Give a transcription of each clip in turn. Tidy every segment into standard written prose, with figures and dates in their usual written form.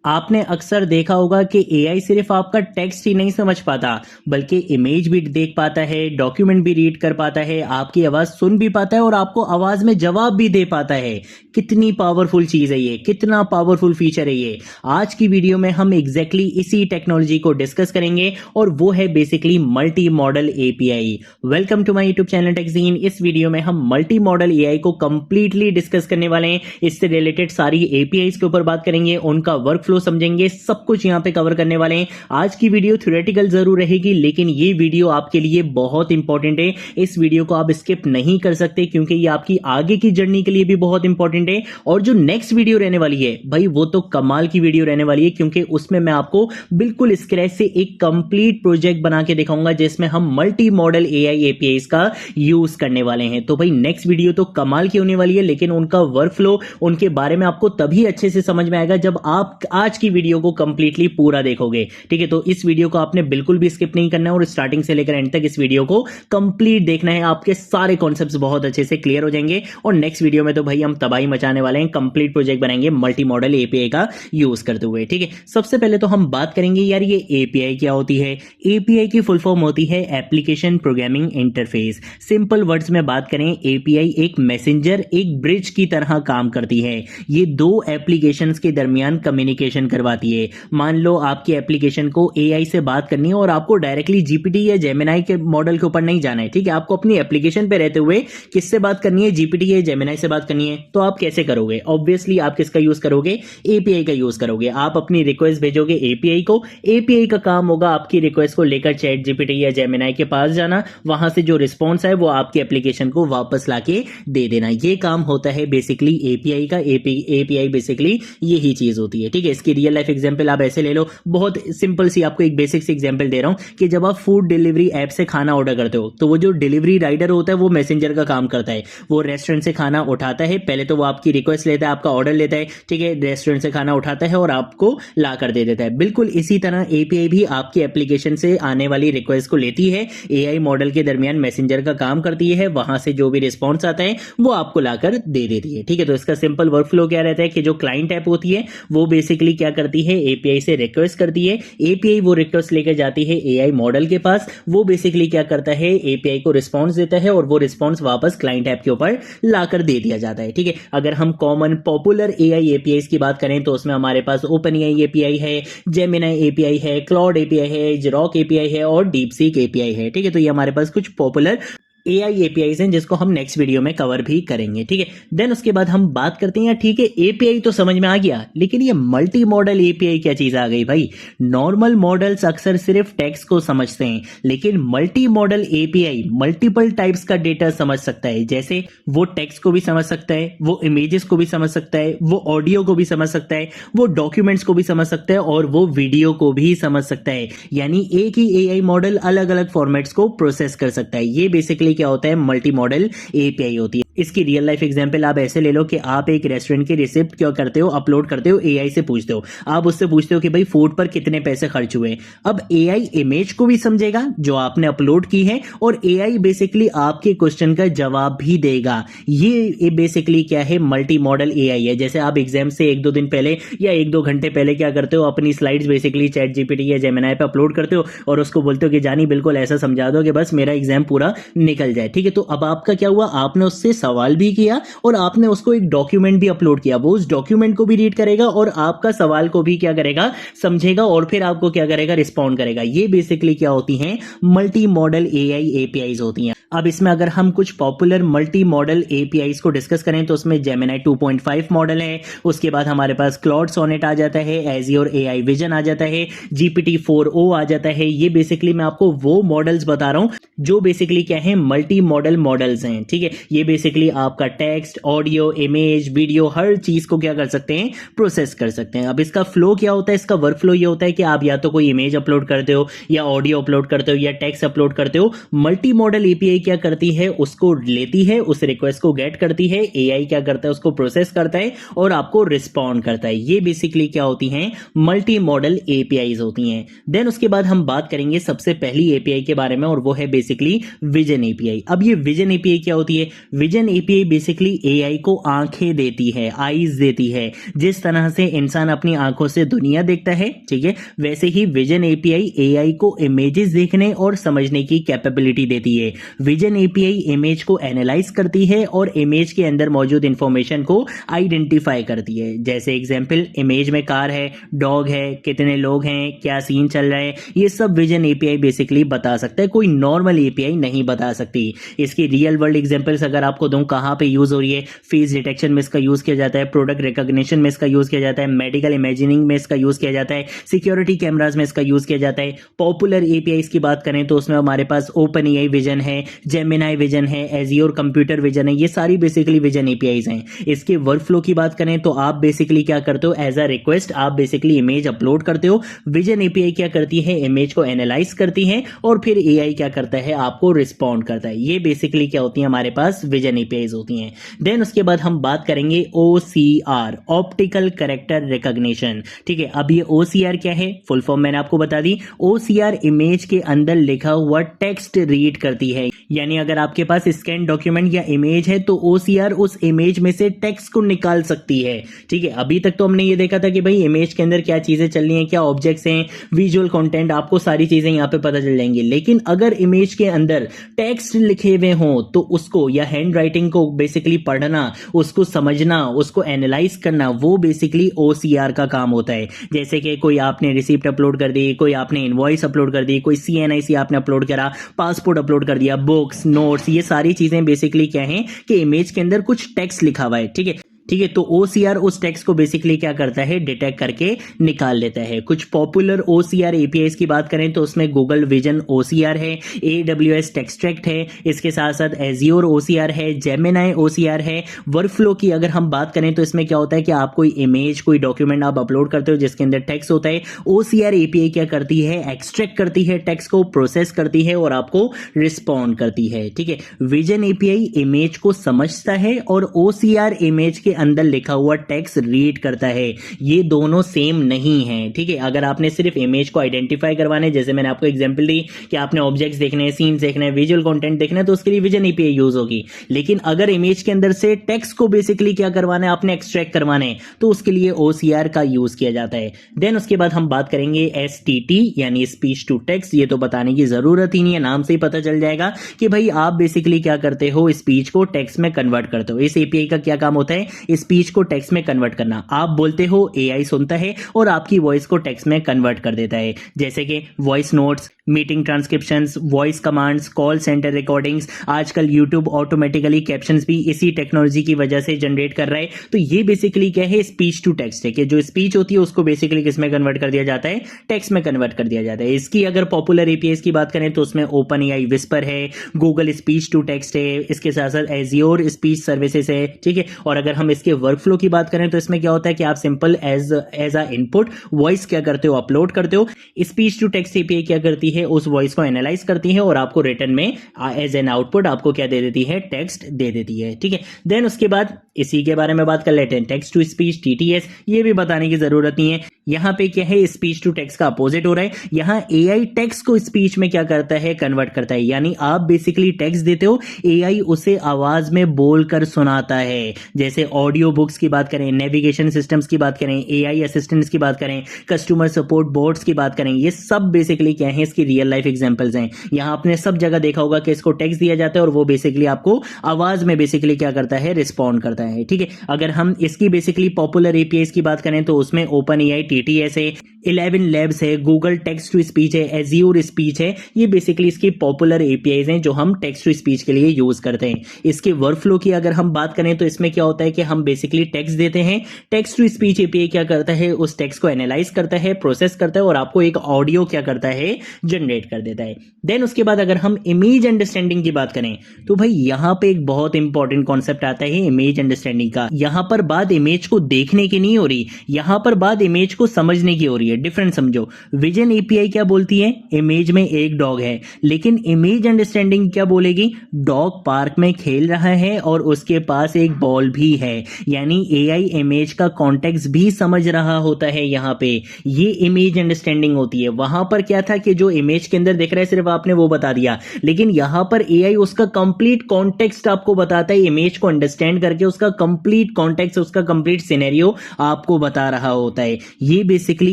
आपने अक्सर देखा होगा कि एआई सिर्फ आपका टेक्स्ट ही नहीं समझ पाता, बल्कि इमेज भी देख पाता है, डॉक्यूमेंट भी रीड कर पाता है, आपकी आवाज सुन भी पाता है और आपको आवाज में जवाब भी दे पाता है। कितनी पावरफुल चीज है ये, कितना पावरफुल फीचर है ये। आज की वीडियो में हम एग्जैक्टली इसी टेक्नोलॉजी को डिस्कस करेंगे और वो है basically multi modal API. Welcome to my YouTube channel TechGene. इस वीडियो में हम मल्टी मॉडल एआई को कंप्लीटली डिस्कस करने वाले हैं। इससे रिलेटेड सारी एपीआईज के ऊपर बात करेंगे, उनका वर्क समझेंगे, सब कुछ यहां पे कवर करने वाले हैं। आज की वीडियो थ्योरेटिकल जरूर रहेगी, लेकिन ये वीडियो आपके लिए बहुत इंपॉर्टेंट है। इस वीडियो को आप स्किप नहीं कर सकते क्योंकि ये आपकी आगे की जर्नी के लिए भी बहुत इंपॉर्टेंट है। और जो नेक्स्ट वीडियो रहने वाली है भाई, वो तो कमाल की वीडियो रहने वाली है, क्योंकि उसमें मैं आपको बिल्कुल स्क्रैच से एक कंप्लीट प्रोजेक्ट बना के दिखाऊंगा जिसमें हम मल्टी मॉडल एआई एपीआईज का यूज करने वाले हैं। तो भाई नेक्स्ट वीडियो तो कमाल की होने वाली है, लेकिन उनका वर्क फ्लो, उनके बारे में आपको तभी अच्छे से समझ में आएगा जब आप आज की वीडियो को कंप्लीटली पूरा देखोगे। ठीक है, तो इस वीडियो को आपने बिल्कुल भी स्किप नहीं करना है और स्टार्टिंग से लेकर एंड तक इस वीडियो को कंप्लीट देखना है। आपके सारे कॉन्सेप्ट्स बहुत अच्छे से क्लियर हो जाएंगे और नेक्स्ट वीडियो में तो भाई हम तबाही मचाने वाले हैं, कंप्लीट प्रोजेक्ट बनाएंगे मल्टी मॉडल एपीआई का यूज करते हुए। ठीक है, सबसे पहले तो हम बात करेंगे यार ये एपीआई क्या होती है। एपीआई की फुल फॉर्म होती है application programming interface. Simple words में बात करें, एपीआई एक मैसेंजर, एक ब्रिज की तरह काम करती है। ये दो एप्लीकेशंस के दरमियान कम्युनिकेशन करवाती है। मान लो आपकी एप्लीकेशन को एआई से बात करनी है और आपको डायरेक्टली जीपीटी या जेमिनाई के मॉडल के ऊपर नहीं जाना है। ठीक है, आपको अपनी एप्लीकेशन पे रहते हुए किससे बात करनी है, जीपीटी या जेमिनाई से बात करनी है। तो आप कैसे करोगे? ऑब्वियसली आप किसका यूज करोगे? एपीआई का यूज करोगे। आप अपनी रिक्वेस्ट भेजोगे एपीआई को, एपीआई का काम होगा आपकी रिक्वेस्ट को लेकर चैट जीपीटी या जेमिनाई के पास जाना, वहां से जो रिस्पॉन्स है वो आपकी एप्लीकेशन को वापस लाके दे देना। ये काम होता है बेसिकली एपीआई का। एपीआई बेसिकली यही चीज होती है। ठीक है, इसकी रियल लाइफ एग्जांपल आप ऐसे ले लो, बहुत सिंपल सी आपको एक बेसिक सी एग्जांपल दे रहा हूं कि जब आप फूड डिलीवरी ऐप से खाना ऑर्डर करते हो तो वो जो डिलीवरी राइडर होता है वो मैसेंजर का काम करता है। वो रेस्टोरेंट से खाना उठाता है, पहले तो वो आपकी रिक्वेस्ट लेता है, आपका ऑर्डर लेता है। ठीक है, रेस्टोरेंट से खाना उठाता है और आपको ला कर दे देता है। बिल्कुल इसी तरह एपीआई भी आपकी एप्लीकेशन से आने वाली रिक्वेस्ट को लेती है, एआई मॉडल के दरमियान मैसेंजर का काम करती है, वहां से जो भी रिस्पॉन्स आता है वो आपको लाकर दे देती है। ठीक है, तो इसका सिंपल वर्क फ्लो क्या रहता है कि जो क्लाइंट ऐप होती है वो बेसिकली क्या करती है, एपीआई से रिक्वेस्ट करती है, एपीआई वो रिक्वेस्ट लेकर जाती है एआई मॉडल के पास, वो बेसिकली क्या करता है, एपीआई को रिस्पॉन्स देता है और वो रिस्पॉन्स वापस क्लाइंट ऐप के ऊपर लाकर दे दिया जाता है। ठीक है, अगर हम कॉमन पॉपुलर एआई एपीआईज की बात करें तो उसमें हमारे पास ओपन एआई एपीआई है, जेमिनाई एपीआई है, क्लाउड एपीआई है, ज़ेरोक एपीआई है और डीपसीक एपीआई है। ठीक है, तो ये हमारे पास कुछ पॉपुलर एआई एपीआईज हैं जिसको हम नेक्स्ट वीडियो में कवर भी करेंगे। ठीक है, देन उसके बाद हम बात करते हैं, ठीक है एपीआई तो समझ में आ गया, लेकिन ये मल्टी मॉडल एपीआई क्या चीज आ गई भाई। नॉर्मल मॉडल्स अक्सर सिर्फ टेक्स्ट को समझते हैं, लेकिन multi modal API multiple types का डेटा समझ सकता है। जैसे वो टेक्स्ट को भी समझ सकता है, वो इमेजेस को भी समझ सकता है, वो ऑडियो को भी समझ सकता है, वो डॉक्यूमेंट्स को भी समझ सकता है और वो वीडियो को भी समझ सकता है। यानी एक ही एआई मॉडल अलग अलग फॉर्मेट्स को प्रोसेस कर सकता है। ये बेसिकली क्या होता है, मल्टी मॉडल एपीआई होती है। इसकी रियल लाइफ एग्जांपल आप ऐसे ले लो कि आप एक रेस्टोरेंट की रिसिप्ट क्या करते हो, अपलोड करते हो, एआई से पूछते हो, आप उससे पूछते हो कि भाई फूड पर कितने पैसे खर्च हुए। अब एआई इमेज को भी समझेगा जो आपने अपलोड की है और एआई बेसिकली आपके क्वेश्चन का जवाब भी देगा। ये बेसिकली क्या है, मल्टी मॉडल एआई है। जैसे आप एग्जाम से एक दो दिन पहले या एक दो घंटे पहले क्या करते हो, अपनी स्लाइड्स बेसिकली चैट जीपीटी या जेमिनाई पे अपलोड करते हो और उसको बोलते हो कि जानी बिल्कुल ऐसा समझा दो कि बस मेरा एग्जाम पूरा निकल जाए। ठीक है, तो अब आपका क्या हुआ, आपने उससे सवाल भी किया और आपने उसको एक डॉक्यूमेंट भी अपलोड किया। वो उस डॉक्यूमेंट को भी रीड करेगा और आपका सवाल को भी क्या करेगा, समझेगा और फिर आपको क्या करेगा, रिस्पॉन्ड करेगा। ये बेसिकली क्या होती हैं, मल्टी मॉडल एआई एपीआईज होती हैं। अब इसमें अगर हम कुछ पॉपुलर मल्टी मॉडल एपीआईज को डिस्कस करें तो उसमें जेमिनाई 2.5 मॉडल है, उसके बाद हमारे पास क्लाउड सोनेट आ जाता है, एज़्योर एआई विजन आ जाता है, जीपीटी 4o आ जाता है। ये बेसिकली मैं आपको वो मॉडल्स बता रहा हूं जो बेसिकली क्या है, मल्टी मॉडल मॉडल्स हैं। ठीक है, ये बेसिकली आपका टेक्स्ट, ऑडियो, इमेज, वीडियो, हर चीज को क्या कर सकते हैं, प्रोसेस कर सकते हैं। अब इसका फ्लो क्या होता है, इसका वर्क फ्लो ये होता है कि आप या तो कोई इमेज अपलोड करते हो या ऑडियो अपलोड करते हो या टेक्स्ट अपलोड करते हो। मल्टी मॉडल एपीआई क्या करती है, उसको लेती है, उस रिक्वेस्ट को गेट करती है, एआई क्या करता है, उसको प्रोसेस करता है और आपको रिस्पॉन्ड करता है। ये बेसिकली क्या होती हैं, मल्टी मॉडल एपीआईज होती हैं। देन उसके बाद हम बात करेंगे सबसे पहली एपीआई के बारे में, और वो है बेसिकली विजन एपीआई। अब ये विजन एपीआई क्या होती है? विजन एपीआई बेसिकली एआई को आंखें देती है, आईज देती है। जिस तरह से इंसान अपनी आंखों से दुनिया देखता है, ठीक है, वैसे ही विजन एपीआई एआई को इमेजेस देखने और समझने की कैपेबिलिटी देती है। विजन एपीआई इमेज को एनालाइज करती है और इमेज के अंदर मौजूद इंफॉर्मेशन को आइडेंटिफाई करती है। जैसे एग्जांपल, इमेज में कार है, डॉग है, कितने लोग हैं, क्या सीन चल रहा है, ये सब विजन एपीआई बेसिकली बता सकता है, कोई नॉर्मल एपीआई नहीं बता सकती। इसकी रियल वर्ल्ड एग्जांपल्स अगर आपको दूं, कहां पे यूज हो रही है, फेस डिटेक्शन में इसका यूज किया जाता है, प्रोडक्ट रिकॉग्निशन में इसका यूज किया जाता है, मेडिकल इमेजिनिंग में इसका यूज किया जाता है, सिक्योरिटी कैमरास में इसका यूज किया जाता है। पॉपुलर एपीआईज की बात करें तो उसमें हमारे पास ओपन एआई विजन है, जेमिनाई विजन है, एजियोर कंप्यूटर विजन है, ये सारी बेसिकली विजन एपीआईज हैं। इसके वर्कफ्लो की बात करें तो आप बेसिकली क्या करते हो, एज अ रिक्वेस्ट आप बेसिकली इमेज अपलोड करते हो। विजन एपीआई क्या करती है, इमेज को एनालाइज करती है और फिर एआई क्या करता है, आपको रिस्पॉन्ड करता है। ये बेसिकली क्या होती है, हमारे पास विजन एपीआईज होती हैं। देन उसके बाद हम बात करेंगे ओसीआर, ऑप्टिकल कैरेक्टर रिकॉग्निशन। ठीक है, अब ये ओसीआर क्या है, फुल फॉर्म मैंने आपको बता दी। ओसीआर इमेज के अंदर लिखा हुआ टेक्स्ट रीड करती है, यानी अगर आपके पास स्कैन डॉक्यूमेंट या इमेज है तो ओसीआर उस इमेज में से टेक्स्ट को निकाल सकती है। ठीक है, अभी तक तो हमने ये देखा था कि भाई इमेज के अंदर क्या चीजें चल रही हैं, क्या ऑब्जेक्ट्स हैं, विजुअल कंटेंट, आपको सारी चीजें यहां पे पता चल जाएंगी। लेकिन अगर इमेज के अंदर टेक्स्ट लिखे हुए हों तो उसको, या हैंड राइटिंग को बेसिकली पढ़ना, उसको समझना, उसको एनालाइज करना, वो बेसिकली ओसीआर का काम होता है। जैसे कि कोई आपने रिसिप्ट अपलोड कर दी, कोई आपने इनवॉइस अपलोड कर दी, कोई सीएनआईसी आपने अपलोड करा, पासपोर्ट अपलोड कर दिया, बुक्स, नोट्स, ये सारी चीजें बेसिकली क्या है कि इमेज के अंदर कुछ टेक्स्ट लिखा हुआ है। ठीक है, ठीक है, तो ओसीआर उस टेक्स्ट को बेसिकली क्या करता है, डिटेक्ट करके निकाल लेता है। कुछ पॉपुलर ओसीआर एपीआईज की बात करें तो उसमें गूगल विजन ओसीआर है, एडब्ल्यूएस टेक्सट्रैक्ट है, इसके साथ साथ एजियोर ओसीआर है, जेमिनाई ओसीआर है। वर्कफ्लो की अगर हम बात करें तो इसमें क्या होता है कि आप कोई इमेज, कोई डॉक्यूमेंट आप अपलोड करते हो जिसके अंदर टेक्स्ट होता है, ओसीआर एपीआई क्या करती है, एक्सट्रैक्ट करती है टेक्स्ट को, प्रोसेस करती है और आपको रिस्पॉन्ड करती है। ठीक है, विजन एपीआई इमेज को समझता है और ओसीआर इमेज के अंदर लिखा हुआ टेक्स्ट रीड करता है। ये दोनों सेम नहीं है। ठीक है, अगर आपने सिर्फ इमेज को आइडेंटिफाई करवाने, जैसे मैंने आपको एग्जांपल दी कि आपने ऑब्जेक्ट्स देखने हैं, सीन्स देखने हैं, विजुअल कंटेंट देखना है, तो उसके लिए विजन एपीआई यूज होगी। लेकिन अगर इमेज के अंदर से टेक्स्ट को बेसिकली क्या करवाना है, आपने एक्सट्रैक्ट करवाना है, तो उसके लिए ओसीआर का यूज किया जाता है। देन उसके बाद हम बात करेंगे एसटीटी, यानी स्पीच टू टेक्स्ट। ये तो बताने की जरूरत ही नहीं है, नाम से ही पता चल जाएगा कि भाई आप बेसिकली क्या करते हो, स्पीच को टेक्स्ट में कन्वर्ट करते हो। इस एपीआई का क्या काम होता है, स्पीच को टेक्स्ट में कन्वर्ट करना। आप बोलते हो, एआई सुनता है और आपकी वॉइस को टेक्स्ट में कन्वर्ट कर देता है। जैसे कि voice notes, meeting transcriptions, voice commands, call centre recordings, आजकल यूट्यूब ऑटोमेटिकली कैप्शंस भी इसी टेक्नोलॉजी की वजह से जनरेट कर रहा है। तो ये बेसिकली क्या है, स्पीच टू टेक्स्ट है, कि जो स्पीच होती है उसको बेसिकली किस में कन्वर्ट कर दिया जाता है, टेक्स्ट में कन्वर्ट कर दिया जाता है। इसकी अगर पॉपुलर एपीआईज की बात करें तो उसमें ओपन एआई विस्पर है, गूगल स्पीच टू टेक्स्ट है, इसके साथ साथ एजियोर स्पीच सर्विसेज है। ठीक है, और अगर हम इसके वर्कफ्लो की बात करें तो इसमें क्या होता है कि आप simple as a input voice क्या करते हो, अपलोड करते हो। स्पीच टू टेक्स्ट एपीआई क्या करती है, उस वॉइस को एनालाइज करती है और आपको रिटर्न में एज एन आउटपुट आपको क्या दे देती है, टेक्स्ट दे देती है। ठीक है, देन उसके बाद इसी के बारे में बात कर लेते हैं, टेक्स्ट टू स्पीच टीटीएस। ये भी बताने की जरूरत नहीं है, यहां पे क्या है, स्पीच टू टेक्स्ट का अपोजिट हो रहा है। यहां एआई टेक्स्ट को स्पीच में क्या करता है, कन्वर्ट करता है। यानी आप बेसिकली टेक्स्ट देते हो, एआई उसे आवाज में बोलकर सुनाता है। जैसे ऑडियो बुक्स की बात करें, नेविगेशन सिस्टम्स की बात करें, एआई असिस्टेंट्स की बात करें, कस्टमर सपोर्ट बोट्स की बात करें, ये सब बेसिकली क्या है, इसकी रियल लाइफ एग्जांपल्स हैं। यहां आपने सब जगह देखा होगा कि इसको टेक्स्ट दिया जाता है और वो बेसिकली आपको आवाज में बेसिकली क्या करता है, रिस्पॉन्ड करता है। ठीक है, अगर हम इसकी बेसिकली पॉपुलर एपीआईज की बात करें तो उसमें ओपन एआई टीटीएस है, 11 लैब्स है, गूगल टेक्स्ट टू स्पीच है, एजियोर स्पीच है। ये बेसिकली इसकी पॉपुलर एपीआईज हैं जो हम टेक्स्ट टू स्पीच के लिए यूज करते हैं। इसके वर्कफ्लो की अगर हम बात करें तो इसमें क्या होता है कि हम बेसिकली टेक्स्ट देते हैं, टेक्स्ट टू स्पीच एपीआई क्या करता है, उस टेक्स्ट को एनालाइज करता है, प्रोसेस करता है और आपको एक ऑडियो क्या करता है, जनरेट कर देता है। देन उसके बाद अगर हम इमेज अंडरस्टैंडिंग की बात करें तो भाई यहाँ पे एक बहुत इंपॉर्टेंट कॉन्सेप्ट आता है इमेज अंडरस्टैंडिंग का। यहाँ पर बात इमेज को देखने की नहीं हो रही, यहाँ पर बात इमेज को समझने की हो रही है। डिफरेंट समझो, विजन एपीआई क्या बोलती है, इमेज में एक डॉग है, लेकिन इमेज अंडरस्टैंडिंग क्या बोलेगी, डॉग पार्क में खेल रहा है और उसके पास एक बॉल भी है। यानी एआई इमेज का कॉन्टेक्स्ट भी समझ रहा होता है। यहाँ पे ये इमेज अंडरस्टैंडिंग होती है। वहां पर क्या था कि जो इमेज के अंदर दिख रहा है सिर्फ आपने वो बता दिया, लेकिन यहां पर एआई उसका कंप्लीट कॉन्टेक्स्ट आपको बताता है। इमेज को अंडरस्टैंड करके उसका कंप्लीट कॉन्टेक्स्ट, उसका कंप्लीट सिनेरियो आपको बता रहा होता है। ये बेसिकली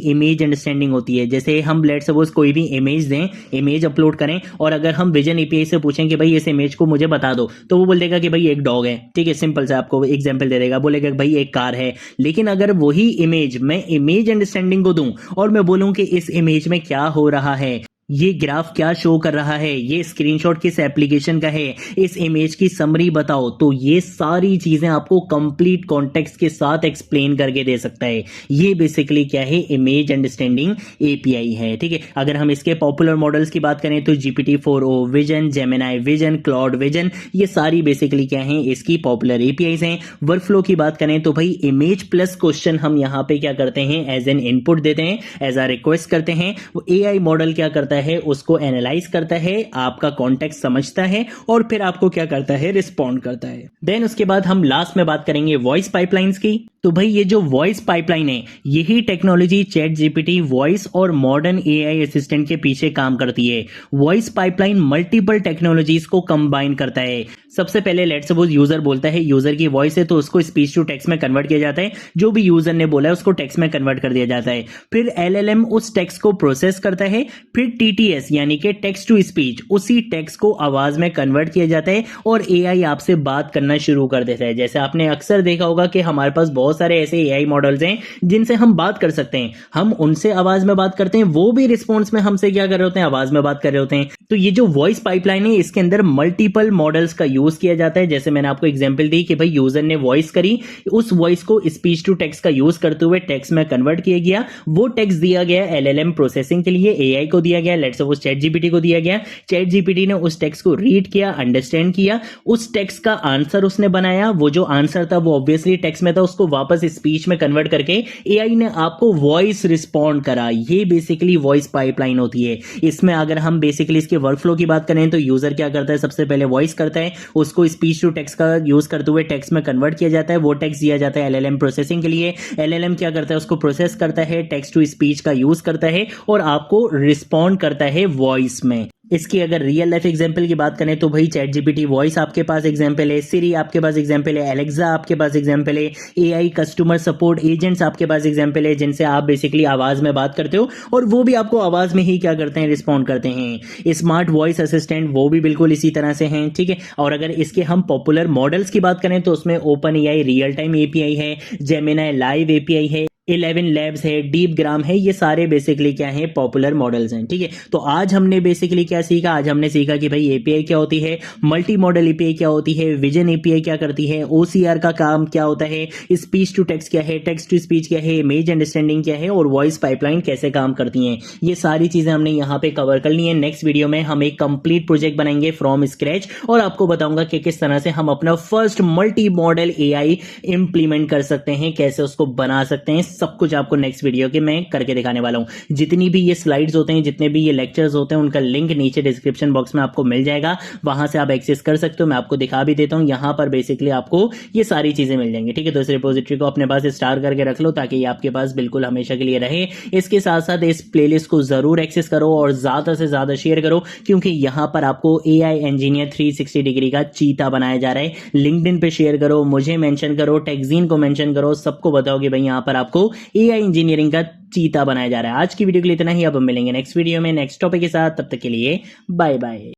इमेज अंडरस्टैंडिंग होती है। जैसे हम लेट सपोज कोई भी इमेज दें, इमेज अपलोड करें, और अगर हम विजन एपीआई से पूछें कि भाई इस इमेज को मुझे बता दो, तो वो बोल देगा कि भाई एक डॉग है। ठीक है, सिंपल से आपको एग्जांपल दे देगा, बोलेगा कि भाई एक कार है। लेकिन अगर वही इमेज मैं इमेज अंडरस्टैंडिंग को दूं और मैं बोलूं कि इस इमेज में क्या हो रहा है, ये ग्राफ क्या शो कर रहा है, ये स्क्रीनशॉट किस एप्लीकेशन का है, इस इमेज की समरी बताओ, तो ये सारी चीजें आपको कंप्लीट कॉन्टेक्स्ट के साथ एक्सप्लेन करके दे सकता है। ये बेसिकली क्या है, इमेज अंडरस्टैंडिंग एपीआई है। ठीक है, अगर हम इसके पॉपुलर मॉडल्स की बात करें तो GPT-4o vision, Gemini vision, cloud vision, ये सारी बेसिकली क्या है, इसकी पॉपुलर एपीआईज हैं। वर्कफ्लो की बात करें तो भाई इमेज प्लस क्वेश्चन हम यहाँ पे क्या करते हैं, एज एन इनपुट देते हैं, एज अ रिक्वेस्ट करते हैं। वो एआई मॉडल क्या करता है, उसको एनालाइज करता है, आपका कॉन्टेक्स्ट समझता है और फिर आपको क्या करता है, रिस्पॉन्ड करता है। देन उसके बाद हम लास्ट में बात करेंगे वॉइस पाइपलाइंस की। तो भाई ये जो वॉइस पाइपलाइन है, यही टेक्नोलॉजी चैट जीपीटी वॉइस और मॉडर्न एआई असिस्टेंट के पीछे काम करती है। वॉइस पाइपलाइन मल्टीपल टेक्नोलॉजीज को कंबाइन करता है। सबसे पहले लेट्स सपोज यूजर बोलता है, यूजर की वॉइस है तो उसको स्पीच टू टेक्स्ट में कन्वर्ट किया जाता है। जो भी यूजर ने बोला है उसको टेक्स्ट में कन्वर्ट कर दिया जाता है। फिर एलएलएम उस टेक्स्ट को प्रोसेस करता है। फिर टीटीएस यानी कि टेक्स्ट टू स्पीच, उसी टेक्स्ट को आवाज में कन्वर्ट किया जाता है और एआई आपसे बात करना शुरू कर देता है। जैसे आपने अक्सर देखा होगा कि हमारे पास बहुत सारे ऐसे एआई मॉडल्स हैं जिनसे हम बात कर सकते हैं। हम उनसे आवाज में बात करते हैं, वो भी रिस्पॉन्स में हमसे क्या कर रहे होते हैं, आवाज में बात कर रहे होते हैं। तो ये जो वॉइस पाइपलाइन है, इसके अंदर मल्टीपल मॉडल्स का यूज किया जाता है। जैसे मैंने आपको एग्जांपल दी कि भाई यूजर ने वॉइस करी, उस वॉइस को स्पीच टू टेक्स्ट का यूज करते हुए टेक्स्ट में कन्वर्ट किया गया। वो टेक्स्ट दिया गया एलएलएम प्रोसेसिंग के लिए, एआई को दिया गया, लेट्स सपोज चैट जीपीटी को दिया गया। चैट जीपीटी ने उस टेक्स्ट को रीड किया, अंडरस्टैंड किया, उस टेक्स्ट का आंसर उसने बनाया। वो जो आंसर था वो ऑब्वियसली टेक्स्ट में था, उसको वापस स्पीच में कन्वर्ट करके एआई ने आपको वॉइस रिस्पॉन्ड करा। ये बेसिकली वॉइस पाइपलाइन होती है। इसमें अगर हम बेसिकली इसके वर्कफ्लो की बात करें तो यूजर क्या करता है, सबसे पहले वॉइस करता है, उसको स्पीच टू टेक्स्ट का यूज करते हुए टेक्स्ट में कन्वर्ट किया जाता है। वो टेक्स्ट दिया जाता है एलएलएम प्रोसेसिंग के लिए। एलएलएम क्या करता है, उसको प्रोसेस करता है, टेक्स्ट टू स्पीच का यूज करता है और आपको रिस्पॉन्ड करता है वॉइस में। इसकी अगर रियल लाइफ एग्जांपल की बात करें तो भाई चैट जीपीटी वॉइस आपके पास एग्जांपल है, सिरी आपके पास एग्जांपल है, एलेक्सा आपके पास एग्जांपल है, एआई कस्टमर सपोर्ट एजेंट्स आपके पास एग्जांपल है, जिनसे आप बेसिकली आवाज में बात करते हो और वो भी आपको आवाज में ही क्या करते हैं, रिस्पॉन्ड करते हैं। स्मार्ट वॉइस असिस्टेंट वो भी बिल्कुल इसी तरह से हैं। ठीक है, और अगर इसके हम पॉपुलर मॉडल्स की बात करें तो उसमें open AI real time API है, जेमिनाई लाइव एपीआई है, 11 लैब्स है, डीप ग्राम है। ये सारे बेसिकली क्या है, पॉपुलर मॉडल्स हैं। ठीक है, तो आज हमने बेसिकली क्या सीखा, आज हमने सीखा कि भाई एपीआई क्या होती है, मल्टी मॉडल एपीआई क्या होती है, विजन एपीआई क्या करती है, ओसीआर का काम क्या होता है, स्पीच टू टेक्स्ट क्या है, टेक्स्ट टू स्पीच क्या है, इमेज अंडरस्टैंडिंग क्या है और वॉइस पाइपलाइन कैसे काम करती हैं। ये सारी चीजें हमने यहाँ पे कवर कर ली है। नेक्स्ट वीडियो में हम एक कंप्लीट प्रोजेक्ट बनाएंगे फ्रॉम स्क्रैच और आपको बताऊंगा कि किस तरह से हम अपना first multi modal AI implement कर सकते हैं, कैसे उसको बना सकते हैं। सब कुछ आपको नेक्स्ट वीडियो के मैं करके दिखाने वाला हूं। जितनी भी ये स्लाइड्स होते हैं, जितने भी ये लेक्चर्स होते हैं, उनका लिंक नीचे डिस्क्रिप्शन बॉक्स में आपको मिल जाएगा, वहां से आप एक्सेस कर सकते हो। मैं आपको दिखा भी देता हूं, यहां पर बेसिकली आपको ये सारी चीजें मिल जाएंगी। ठीक है, तो इस रिपोजिटरी को अपने पास स्टार करके रख लो ताकि ये आपके पास बिल्कुल हमेशा के लिए रहे। इसके साथ साथ इस प्लेलिस्ट को जरूर एक्सेस करो और ज्यादा से ज्यादा शेयर करो, क्योंकि यहां पर आपको एआई इंजीनियर 360 डिग्री का चीता बनाया जा रहा है। लिंक्डइन पे शेयर करो, मुझे मेंशन करो, टेक्जीन को मेंशन करो, सबको बताओ कि भाई यहां पर आपको एआई इंजीनियरिंग का चीता बनाया जा रहा है। आज की वीडियो के लिए इतना ही, अब हम मिलेंगे नेक्स्ट वीडियो में नेक्स्ट टॉपिक के साथ। तब तक के लिए बाय बाय।